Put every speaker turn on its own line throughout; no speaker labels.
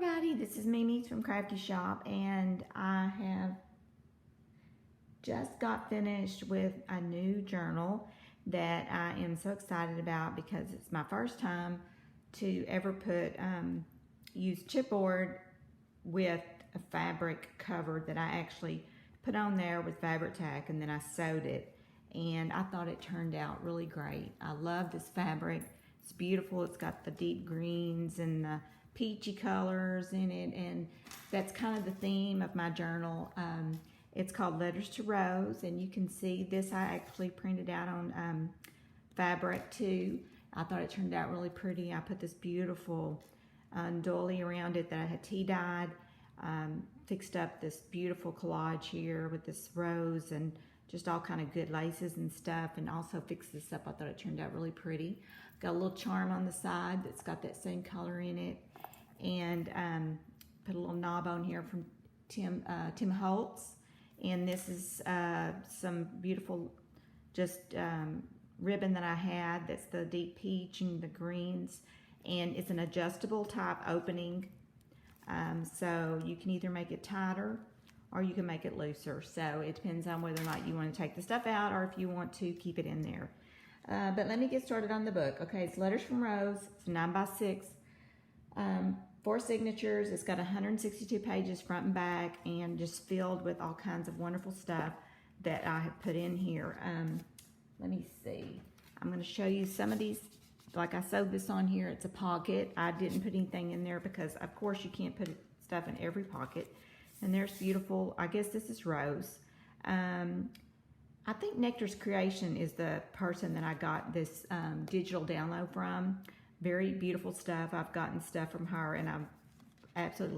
everybody, this is Mimi from Crafty Shop, and I have just got finished with a new journal that I am so excited about because it's my first time to ever use chipboard with a fabric cover that I actually put on there with fabric tack, and then I sewed it, and I thought it turned out really great. I love this fabric. It's beautiful. It's got the deep greens and the peachy colors in it, and that's kind of the theme of my journal. It's called Letters to Rose, and you can see this I actually printed out on fabric too. I thought it turned out really pretty. I put this beautiful doily around it that I had tea dyed, fixed up this beautiful collage here with this rose and just all kind of good laces and stuff, and also fixed this up. I thought it turned out really pretty. Got a little charm on the side that's got that same color in it, and put a little knob on here from Tim Holtz, and this is some beautiful just ribbon that I had that's the deep peach and the greens, and it's an adjustable type opening, so you can either make it tighter or you can make it looser, so it depends on whether or not you want to take the stuff out or if you want to keep it in there. But let me get started on the book. Okay, it's Letters from Rose. It's 9x6, 4 signatures. It's got 162 pages front and back, and just filled with all kinds of wonderful stuff that I have put in here. Let me see. I'm going to show you some of these. Like, I sewed this on here. It's a pocket. I didn't put anything in there because, of course, you can't put stuff in every pocket. And there's beautiful, I guess this is Rose. I think Nectar's Creation is the person that I got this digital download from. Very beautiful stuff. I've gotten stuff from her, and I've absolutely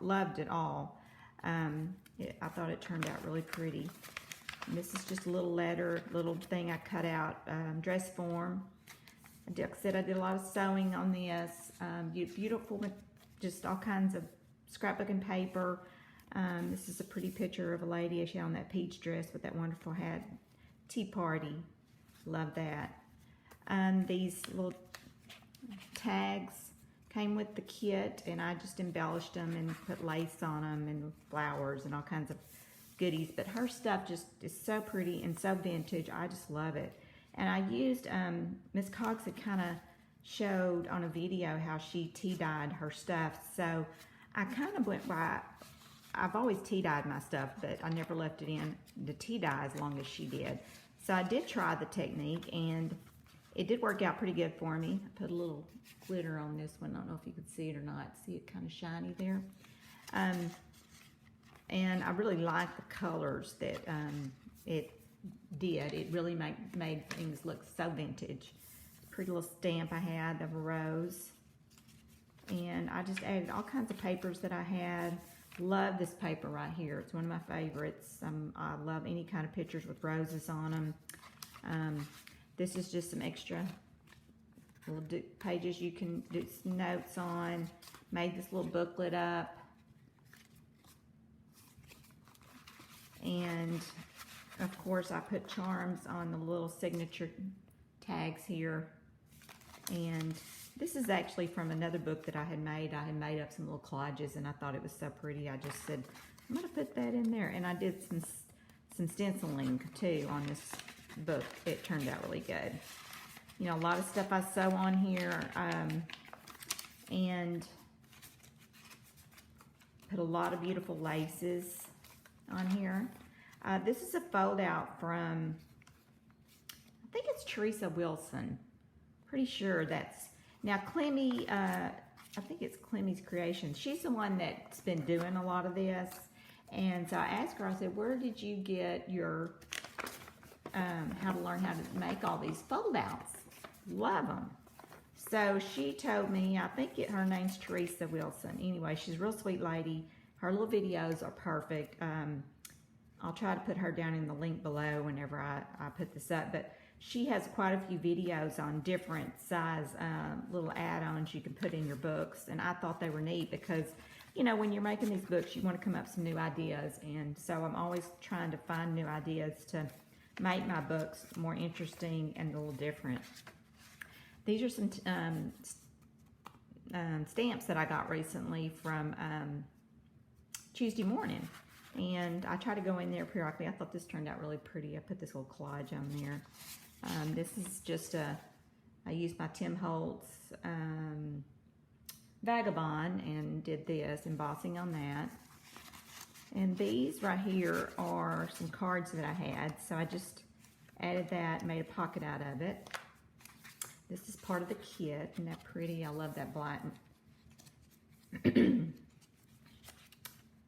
loved it all. I thought it turned out really pretty. And this is just a little letter, little thing I cut out, dress form. Like I said, I did a lot of sewing on this. Beautiful, just all kinds of scrapbooking paper. This is a pretty picture of a lady she had on that peach dress with that wonderful hat. Tea party. Love that. These little tags came with the kit, and I just embellished them and put lace on them and flowers and all kinds of goodies. But her stuff just is so pretty and so vintage. I just love it. And I used, Miss Cox had kind of showed on a video how she tea dyed her stuff. So I kind of went by, I've always tea dyed my stuff, but I never left it in the tea dye as long as she did. So I did try the technique, and it did work out pretty good for me. I put a little glitter on this one. I don't know if you could see it or not. See it kind of shiny there. And I really like the colors that it did. It really made things look so vintage. Pretty little stamp I had of a rose. And I just added all kinds of papers that I had. Love this paper right here. It's one of my favorites. I love any kind of pictures with roses on them. This is just some extra little pages you can do some notes on. Made this little booklet up. And of course I put charms on the little signature tags here. And this is actually from another book that I had made. I had made up some little collages, and I thought it was so pretty. I just said, I'm going to put that in there. And I did some stenciling, too, on this book. It turned out really good. You know, a lot of stuff I sew on here. And put a lot of beautiful laces on here. This is a fold out from, I think it's Teresa Wilson. Pretty sure that's, now Clemmy, I think it's Clemmy's Creation. She's the one that's been doing a lot of this. And so I asked her, I said, where did you get your, how to learn how to make all these fold outs? Love them. So she told me, I think her name's Teresa Wilson. Anyway, she's a real sweet lady. Her little videos are perfect. I'll try to put her down in the link below whenever I put this up. But she has quite a few videos on different size little add-ons you can put in your books. And I thought they were neat because, you know, when you're making these books, you want to come up with some new ideas. And so I'm always trying to find new ideas to make my books more interesting and a little different. These are some stamps that I got recently from Tuesday morning. And I try to go in there periodically. I thought this turned out really pretty. I put this little collage on there. This is just I used my Tim Holtz Vagabond and did this embossing on that. And these right here are some cards that I had. So I just added that, made a pocket out of it. This is part of the kit. Isn't that pretty? I love that black.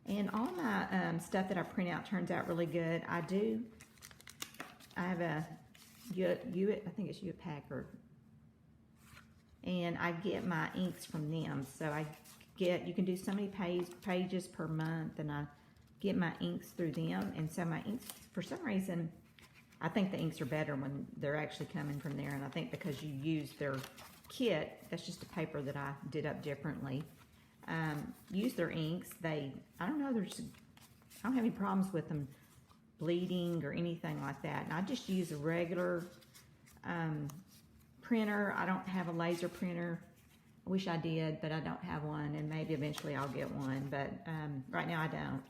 And all my stuff that I print out turns out really good. I have a Hewitt, I think it's Hewitt Packard. And I get my inks from them. So you can do so many pages per month, and I get my inks through them. And so my inks, for some reason, I think the inks are better when they're actually coming from there. And I think because you use their kit, that's just a paper that I did up differently. Use their inks. I don't know, I don't have any problems with them bleeding or anything like that. And I just use a regular printer. I don't have a laser printer. I wish I did, but I don't have one, and maybe eventually I'll get one, but right now I don't.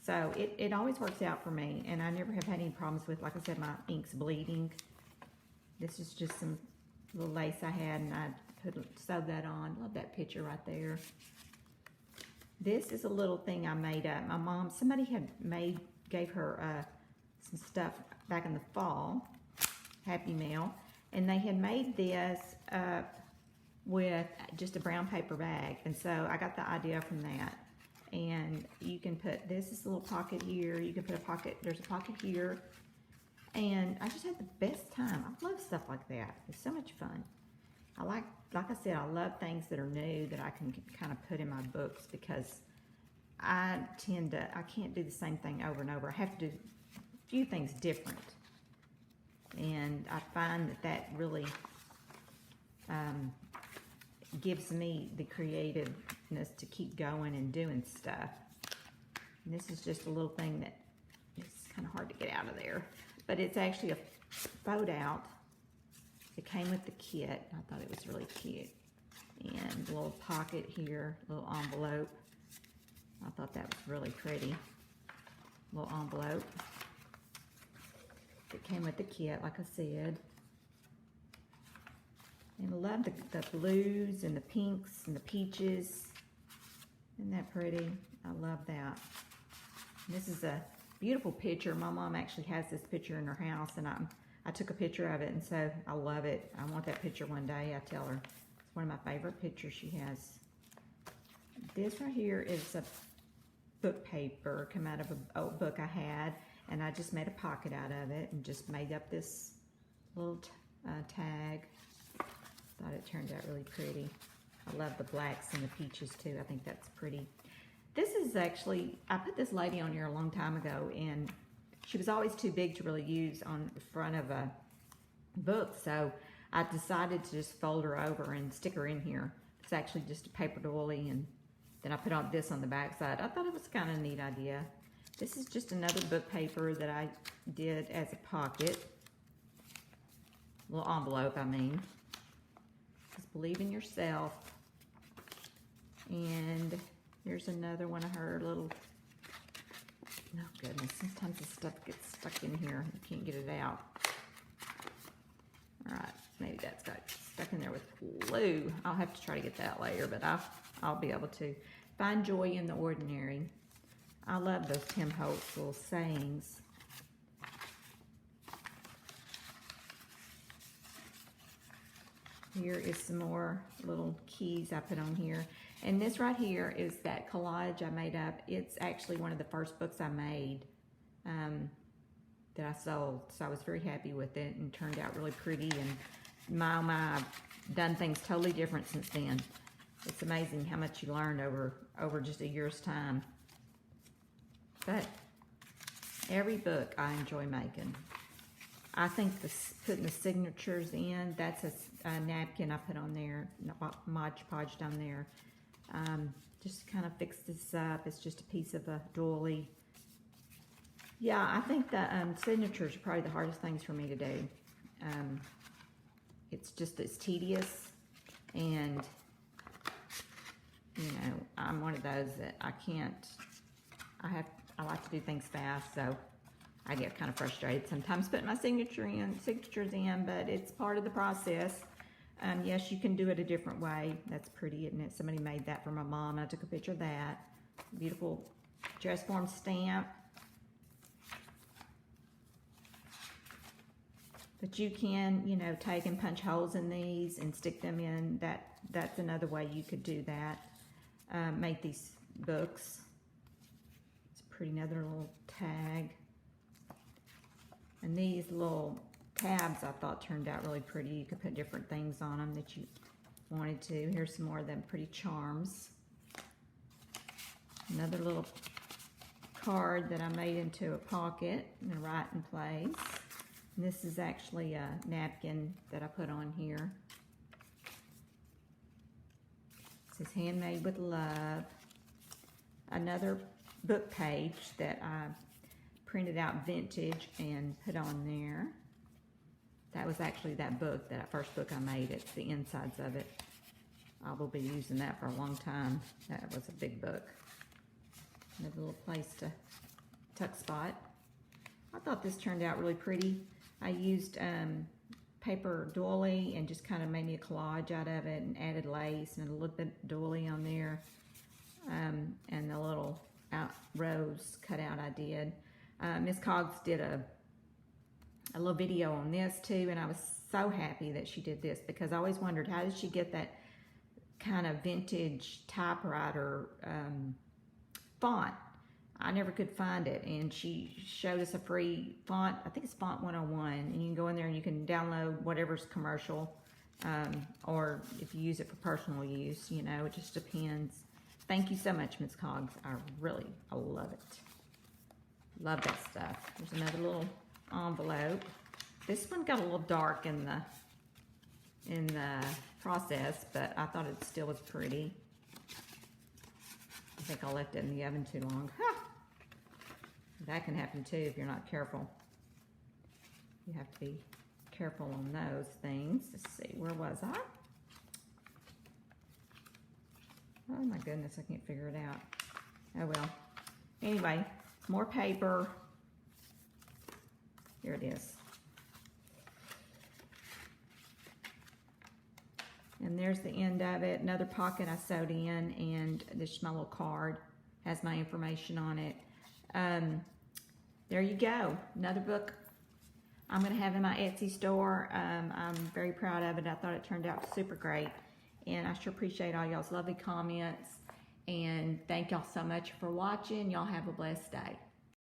So it always works out for me, and I never have had any problems with, like I said, my inks bleeding. This is just some little lace I had, and I sewed that on. Love that picture right there. This is a little thing I made up. My mom, somebody had gave her some stuff back in the fall, Happy Mail, and they had made this with just a brown paper bag. And so I got the idea from that. And you can put, this is a little pocket here. You can put a pocket, there's a pocket here. And I just had the best time. I love stuff like that. It's so much fun. I like I said, I love things that are new that I can kind of put in my books, because I can't do the same thing over and over. I have to do a few things different. And I find that really gives me the creativeness to keep going and doing stuff. And this is just a little thing that is kind of hard to get out of there. But it's actually a fold out. It came with the kit. I thought it was really cute. And a little pocket here, a little envelope. I thought that was really pretty. Little envelope. It came with the kit, like I said. And I love the blues and the pinks and the peaches. Isn't that pretty? I love that. And this is a beautiful picture. My mom actually has this picture in her house, and I took a picture of it, and so I love it. I want that picture one day, I tell her. It's one of my favorite pictures she has. This right here is a book paper, come out of an old book I had, and I just made a pocket out of it and just made up this little tag. Thought it turned out really pretty. I love the blacks and the peaches too. I think that's pretty. This is actually, I put this lady on here a long time ago, and she was always too big to really use on the front of a book, so I decided to just fold her over and stick her in here. It's actually just a paper doily, and then I put on this on the back side. I thought it was kind of a neat idea. This is just another book paper that I did as a pocket. Little envelope, I mean. Just believe in yourself. And here's another one of her little, oh goodness, sometimes the stuff gets stuck in here. You can't get it out. All right, maybe that's got stuck in there with glue. I'll have to try to get that later, but I'll be able to. Find joy in the ordinary. I love those Tim Holtz little sayings. Here is some more little keys I put on here. And this right here is that collage I made up. It's actually one of the first books I made that I sold. So I was very happy with it, and turned out really pretty. And my, I've done things totally different since then. It's amazing how much you learn over just a year's time. But every book I enjoy making. I think putting the signatures in, that's a napkin I put on there, Mod Podged on there. Just kind of fix this up. It's just a piece of a doily. Yeah, I think the signatures are probably the hardest things for me to do. It's tedious, and I'm one of those that I like to do things fast, so I get kind of frustrated sometimes putting my signatures in, but it's part of the process. Yes, you can do it a different way. That's pretty, isn't it? Somebody made that for my mom. I took a picture of that. Beautiful dress form stamp. But you can, you know, take and punch holes in these and stick them in. That's another way you could do that. Make these books. It's a pretty, another little tag. And these little tabs I thought turned out really pretty. You could put different things on them that you wanted to. Here's some more of them pretty charms. Another little card that I made into a pocket and right in place. And this is actually a napkin that I put on here. It says handmade with love. Another book page that I printed out vintage and put on there. That was actually that book, that first book I made. It's the insides of it. I will be using that for a long time. That was a big book. Another little place to tuck spot. I thought this turned out really pretty. I used paper doily and just kind of made me a collage out of it and added lace and a little bit of doily on there. And the little rose cutout I did. Miss Coggs did a little video on this too, and I was so happy that she did this because I always wondered, how did she get that kind of vintage typewriter font? I never could find it, and she showed us a free font. I think it's Font 101, and you can go in there and you can download whatever's commercial, or if you use it for personal use, you know, it just depends. Thank you so much, Miss Coggs. I love it. Love that stuff. There's another little envelope. This one got a little dark in the process, but I thought it still was pretty. I think I left it in the oven too long. Ha! That can happen too if you're not careful. You have to be careful on those things. Let's see, where was I? Oh my goodness, I can't figure it out. Oh well. Anyway, more paper. Here it is. And there's the end of it. Another pocket I sewed in, and this is my little card. Has my information on it. There you go. Another book I'm going to have in my Etsy store. I'm very proud of it. I thought it turned out super great. And I sure appreciate all y'all's lovely comments. And thank y'all so much for watching. Y'all have a blessed day.